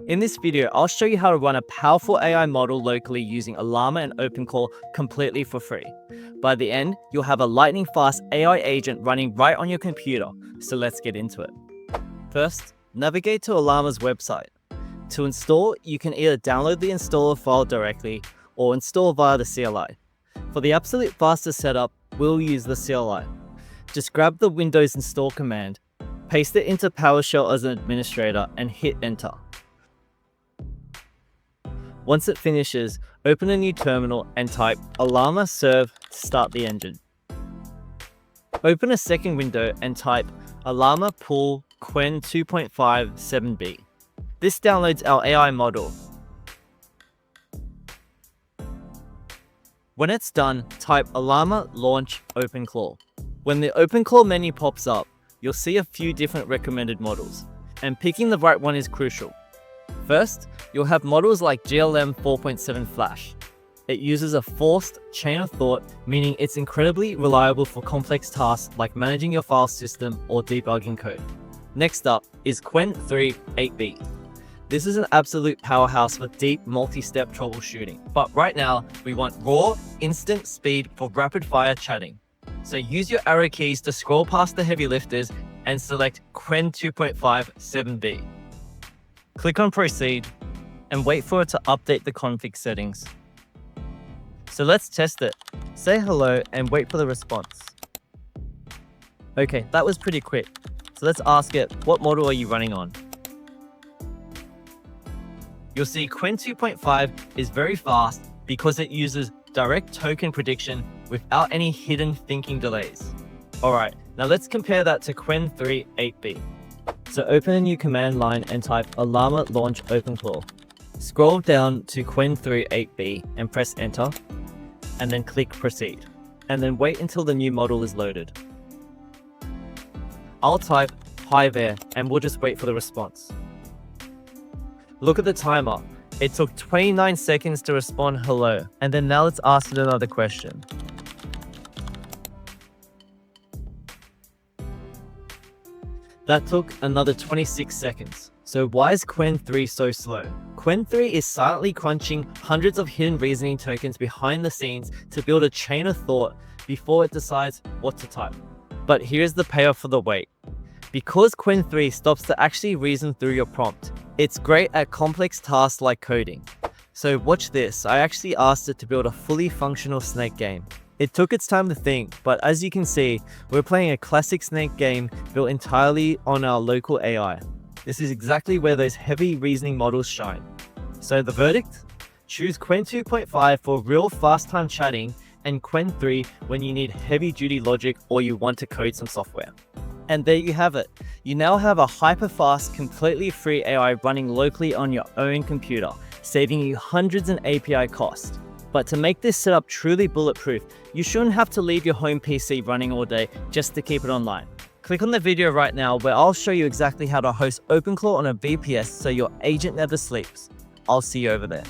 In this video, I'll show you how to run a powerful AI model locally using Ollama and OpenClaw completely for free. By the end, you'll have a lightning-fast AI agent running right on your computer, so let's get into it. First, navigate to Ollama's website. To install, you can either download the installer file directly or install via the CLI. For the absolute fastest setup, we'll use the CLI. Just grab the Windows install command, paste it into PowerShell as an administrator, and hit enter. Once it finishes, open a new terminal and type Ollama serve to start the engine. Open a second window and type Ollama pool Qwen 2.5 7b. This downloads our AI model. When it's done, type Ollama launch OpenClaw. When the OpenClaw menu pops up, you'll see a few different recommended models, and picking the right one is crucial. First, you'll have models like GLM 4.7 Flash. It uses a forced chain of thought, meaning it's incredibly reliable for complex tasks like managing your file system or debugging code. Next up is Qwen 3 8b. This is an absolute powerhouse for deep multi-step troubleshooting. But right now, we want raw, instant speed for rapid-fire chatting. So use your arrow keys to scroll past the heavy lifters and select Qwen 2.5 7b. Click on proceed and wait for it to update the config settings. So let's test it. Say hello and wait for the response. Okay, that was pretty quick. So let's ask it, what model are you running on? You'll see Qwen 2.5 is very fast because it uses direct token prediction without any hidden thinking delays. Alright, now let's compare that to Qwen 3 8b. So open a new command line and type Ollama launch OpenClaw. Scroll down to Qwen 3 8b and press enter, and then click proceed. And then wait until the new model is loaded. I'll type hi there and we'll just wait for the response. Look at the timer. It took 29 seconds to respond hello. And then now let's ask it another question. That took another 26 seconds. So why is Qwen 3 so slow? Qwen 3 is silently crunching hundreds of hidden reasoning tokens behind the scenes to build a chain of thought before it decides what to type. But here's the payoff for the wait. Because Qwen 3 stops to actually reason through your prompt, it's great at complex tasks like coding. So watch this, I actually asked it to build a fully functional snake game. It took its time to think, but as you can see, we're playing a classic snake game built entirely on our local AI. This is exactly where those heavy reasoning models shine. So the verdict? Choose Qwen 2.5 for real fast time chatting and Qwen 3 when you need heavy duty logic or you want to code some software. And there you have it. You now have a hyper-fast, completely free AI running locally on your own computer, saving you hundreds in API cost. But to make this setup truly bulletproof, you shouldn't have to leave your home PC running all day just to keep it online. Click on the video right now where I'll show you exactly how to host OpenClaw on a VPS so your agent never sleeps. I'll see you over there.